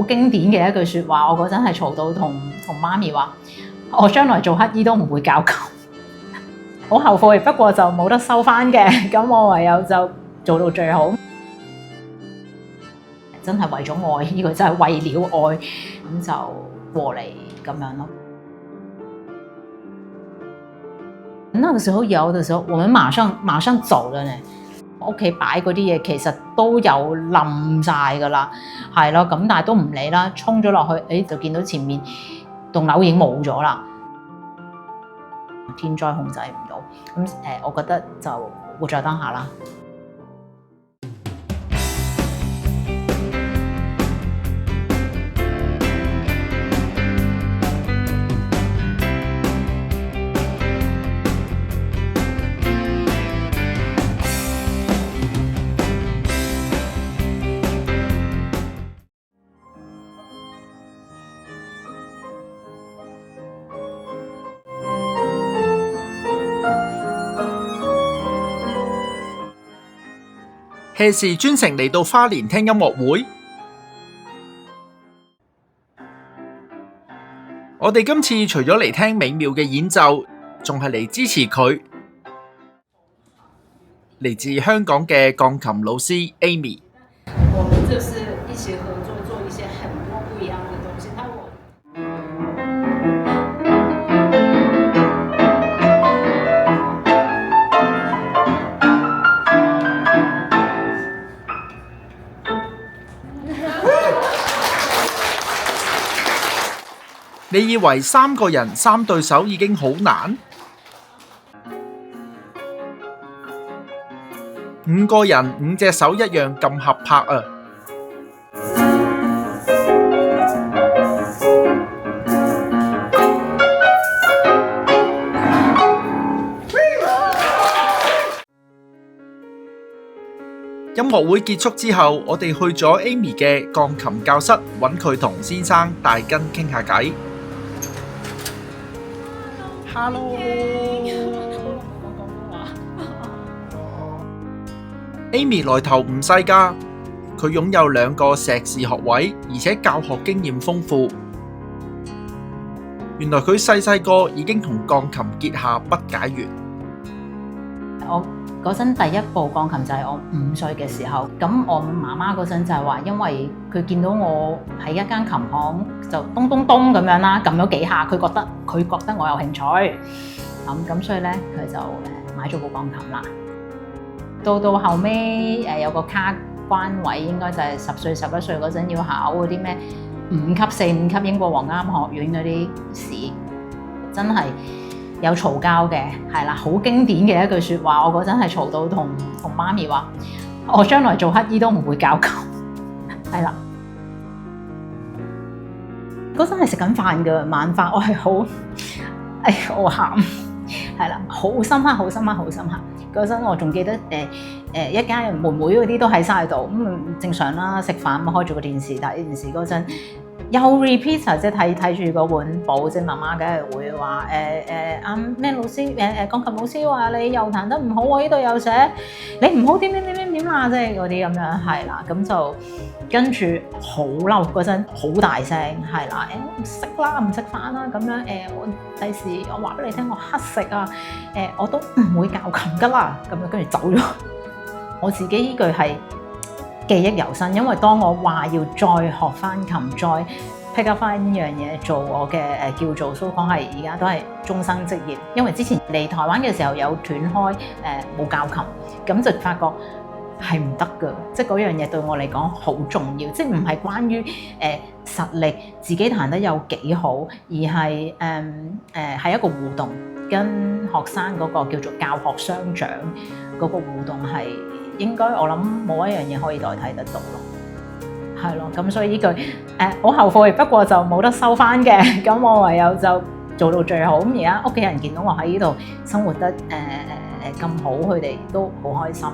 經典嘅一句説話。我嗰陣係嘈到同媽咪話，我將來做乞衣都唔會教琴，好後悔，不過就冇得收翻嘅。咁我唯有就做到最好，真係為咗愛，呢個真係為了愛，咁就過嚟咁樣咯。那個時候有的時候，我們馬上走了呢。屋企擺嗰啲嘢其實都有冧晒噶啦，係咯，咁但係都唔理啦，衝咗落去，就見到前面棟樓已經冇咗啦。天災控制唔到，咁我覺得就活在當下啦。HEA 視專程嚟到花蓮聽音樂會，我哋今次除咗嚟聽美妙嘅演奏，仲係嚟支持佢，嚟自香港嘅鋼琴老師 Amy。我們就是一起合作，做一些很多不一樣的東西。你以為3個人3對手已經好難？5個人5隻手一樣咁合拍啊！音樂會結束之後，我哋去咗 Amy 嘅鋼琴教室，揾佢同先生大根傾下偈。Hello，Amy 來頭唔細㗎，佢擁有2個碩士學位，而且教學經驗豐富。原來佢細個已經同鋼琴結下不解緣。我嗰陣第一部鋼琴就係我5歲嘅時候，咁我媽媽嗰陣就係話，因為佢見到我喺一間琴行就咚咚咚咁樣啦，撳咗幾下，佢覺得我有興趣，咁所以咧佢就買咗部鋼琴啦。到後尾有個卡關位，應該就係10歲11歲嗰陣要考嗰啲咩5級4、5級英國皇家學院嗰啲試，真係有嘈交嘅，係啦，好經典嘅一句説話。我嗰陣係嘈到同媽咪話，我將來做乞衣都唔會教琴，係啦。嗰陣係食緊飯嘅晚飯，我係我喊，係啦，好深刻。嗰陣我仲記得一家人妹妹嗰啲都喺晒度，咁正常啦，食飯咁開住個電視睇電視嗰陣。又 repeat 即係睇住嗰本簿，即係媽媽梗係會話咩老師鋼琴老師話你又彈得唔好喎，呢度又寫你唔好點啦，即係嗰啲咁樣係啦，咁就跟住好嬲嗰陣好大聲係啦，唔識啦唔識翻啦咁樣我第時我話俾你聽我乞食啊我都唔會教琴噶啦，咁樣跟住走咗。我自己呢句係記憶猶新，因為當我話要再學翻琴，再 pick up 翻呢樣嘢做我嘅叫做蘇講係而家都係終生職業。因為之前嚟台灣嘅時候有斷開冇教琴，咁就發覺係唔得㗎，即係嗰樣嘢對我嚟講好重要，即係唔係關於實力自己彈得有幾好，而係係一個互動，跟學生嗰個叫做教學相長嗰個互動係。應該我諗冇一樣嘢可以代替得到咯，係咯，咁所以呢句好後悔，不過就冇得收翻嘅，咁我唯有就做到最好。咁而家屋企人見到我喺呢度生活得咁好，佢哋都好開心。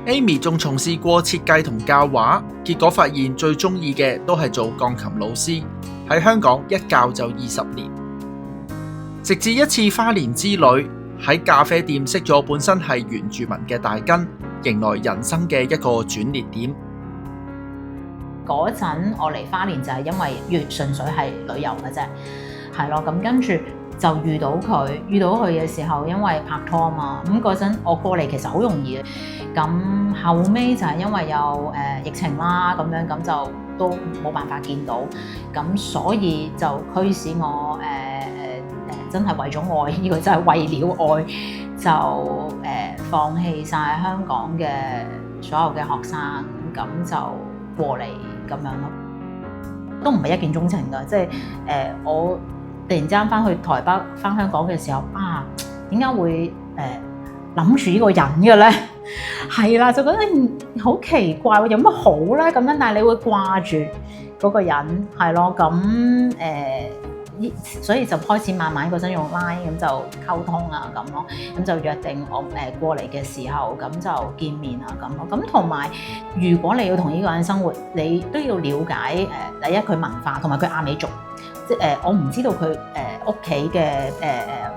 Amy 仲從事過設計同教畫，結果發現最中意嘅都係做鋼琴老師，喺香港一教就20年，直至一次花蓮之旅。喺咖啡店識咗本身係原住民嘅大根，迎來人生嘅一個轉捩點。嗰陣我嚟花蓮就係因為純粹係旅遊嘅啫，係咯。咁跟住就遇到佢嘅時候，因為拍拖啊嘛。咁嗰陣我過嚟其實好容易嘅。咁後尾就係因為有疫情啦，咁樣咁就都冇辦法見到。咁所以就驅使我真係為咗愛，呢個真係為了愛，就放棄晒香港嘅所有嘅學生，咁就過嚟咁樣咯。都唔係一見鍾情㗎，即係我突然之間翻去台北、翻香港嘅時候啊，點解會諗住呢個人嘅咧？係啦，就覺得好奇怪喎，有乜好咧咁樣？但係你會掛住嗰個人，係咯，咁所以就開始慢慢嗰陣用 Line 咁就溝通啊咁咯，咁就約定我過嚟嘅時候咁就見面啊咁咯。咁同埋如果你要同呢個人生活，你都要了解第一佢文化同埋佢阿美族，即係我唔知道佢屋企嘅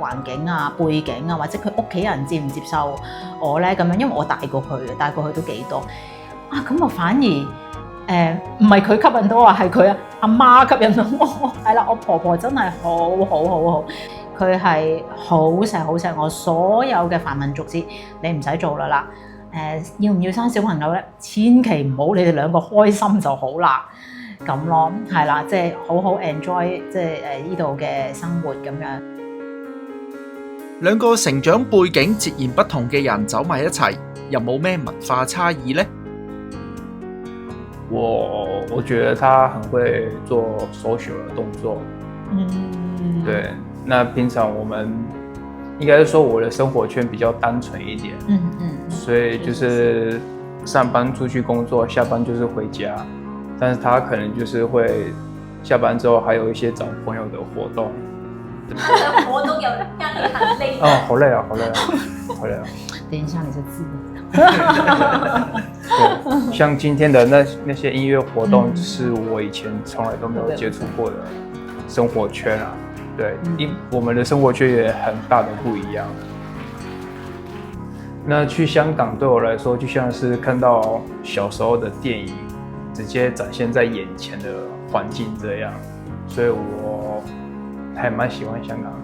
環境啊背景啊，或者佢屋企人接唔接受我咧咁樣，因為我帶過去都幾多啊，咁我反而唔係佢吸引到我，係佢阿媽吸引到我。係啦，我婆婆真係好，佢係好錫我所有嘅繁文縟節，你唔使做啦。要唔要生小朋友咧？千祈唔好，你哋兩個開心就好啦。咁咯，係啦，即係好 enjoy 即係呢度嘅生活咁樣。兩個成長背景截然不同嘅人走埋一齊，又冇咩文化差異呢？我覺得他很會做 social 的動作，對。那平常我們應該是說我的生活圈比較單純一點，所以就是上班出去工作，下班就是回家。但是他可能就是會下班之後還有一些找朋友的活動。活動有讓你很累。哦，好累啊！等一下你是字。對，像今天的那些音樂活動，是我以前從來都沒有接觸過的生活圈啊。對，我們的生活圈也很大的不一樣。那去香港對我來說，就像是看到小時候的電影，直接展現在眼前的環境這樣，所以我還蠻喜歡香港的。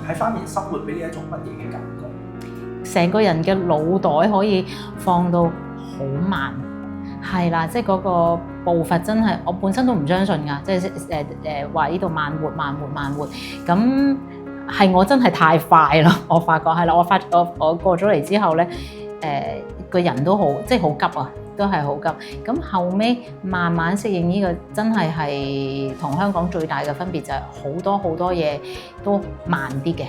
喺花蓮生活俾你一種乜嘢嘅感覺？成個人嘅腦袋可以放到好慢，係啦，即係嗰個步伐真係我本身都唔相信㗎，即係話呢度慢活，咁係我真係太快啦，我發覺係啦，我過咗嚟之後咧，個人都好即係好急啊，都係好急。咁後尾慢慢適應呢個真係同香港最大嘅分別就係好多嘢都慢啲嘅。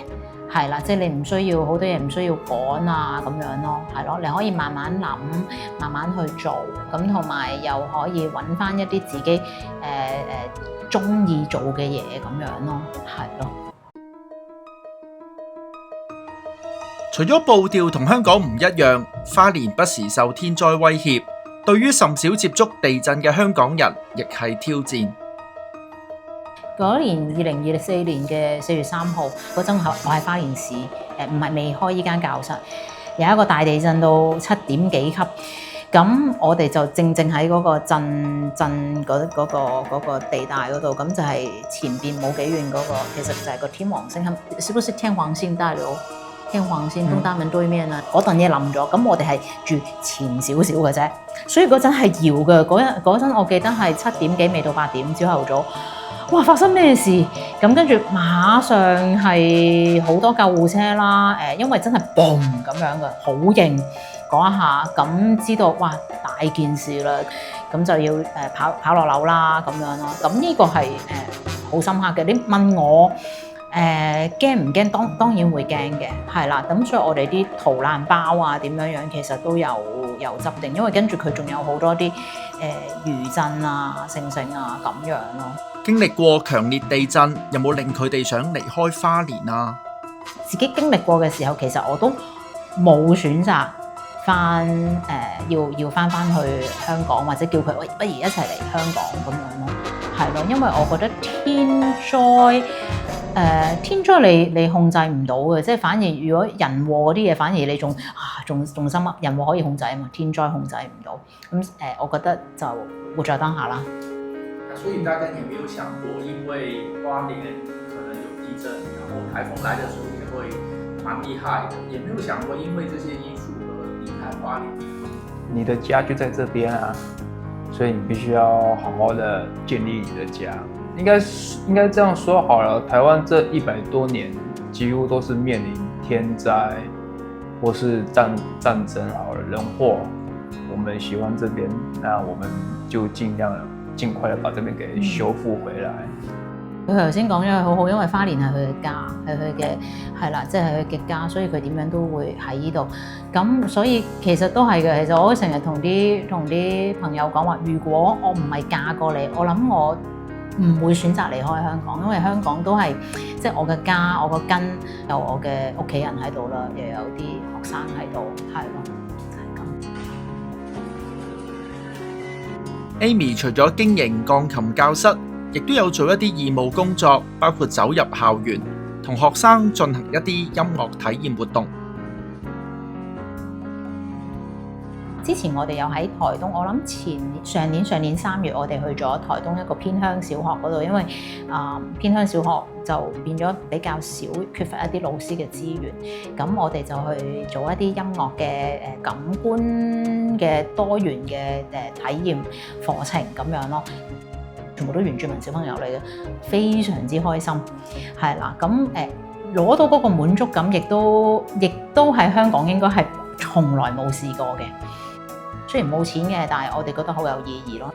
係啦，即係你唔需要好多嘢，唔需要趕啊咁樣咯，係咯，你可以慢慢諗，慢慢去做，咁同埋又可以揾翻一啲自己中意做嘅嘢咁樣咯，係咯。除咗步調同香港唔一樣，花蓮不時受天災威脅，對於甚少接觸地震嘅香港人，亦係挑戰。嗰年2024年嘅4月3號嗰陣，我喺花蓮市，唔係未開依間教室，有一個大地震到7點幾級，咁我哋就正喺嗰個震嗰個地帶嗰度，咁就係前邊冇幾遠嗰個，其實就係個天王星，是不是天王星大樓？天王星東大門對面啊，嗰棟嘢冧咗，咁我哋係住前少少嘅啫，所以嗰陣係搖嘅，嗰陣我記得係7點幾未到8點朝頭早。哇！發生咩事？咁跟住馬上係好多救護車啦，因為真係 boom 咁樣嘅，好勁嗰一下，咁知道哇大件事啦，咁就要跑落樓啦咁樣咯。咁呢個係好深刻嘅。你問我驚唔驚？當然會驚嘅，係啦。咁所以我哋啲逃難包啊點樣樣，其實都有執定，因為跟住佢仲有好多啲餘震啊、剩啊咁樣咯。經歷過強烈地震，有冇令佢哋想離開花蓮啊？自己經歷過嘅時候，其實我都冇選擇要翻去香港，或者叫佢喂，不如一齊嚟香港咁樣咯，係咯，因為我覺得天災天災你控制唔到嘅，即係反而如果人禍嗰啲嘢，反而你仲心噏，人禍可以控制啊嘛，天災控制唔到。咁我覺得就活在當下啦。所以大家也沒有想過，因為花蓮可能有地震，然後颱風來的時候也會蠻厲害的，也沒有想過因為這些因素而離開花蓮。你的家就在這邊啊，所以你必須要好好的建立你的家。應該這樣說好了，台灣這100多年幾乎都是面臨天災或是戰爭好了，人禍。我們喜歡這邊，那我們就盡快的把這邊給修復回來。佢頭先講咗佢好好，因為花蓮係佢嘅家，係佢嘅係啦，即係佢嘅家，所以佢點樣都會喺呢度。咁所以其實都係嘅。其實我成日同啲朋友講話，如果我唔係嫁過嚟，我諗我唔會選擇離開香港，因為香港都係即係我嘅家，我個根有我嘅屋企人喺度啦，又有啲學生喺度，係咯，就係咁。Amy 除咗經營鋼琴教室，亦都有做一啲義務工作，包括走入校園，同學生進行一啲音樂體驗活動。之前我哋有喺台東，我諗上年3月，我哋去咗台東一個偏鄉小學嗰度，因為偏鄉小學就變咗比較少，缺乏一啲老師嘅資源，咁我哋就去做一啲音樂嘅感官嘅多元嘅體驗課程咁樣咯。全部都原住民小朋友嚟嘅，非常之開心，係啦。咁攞到嗰個滿足感，亦都喺香港應該係從來冇試過嘅。雖然冇錢嘅，但係我哋覺得好有意義咯。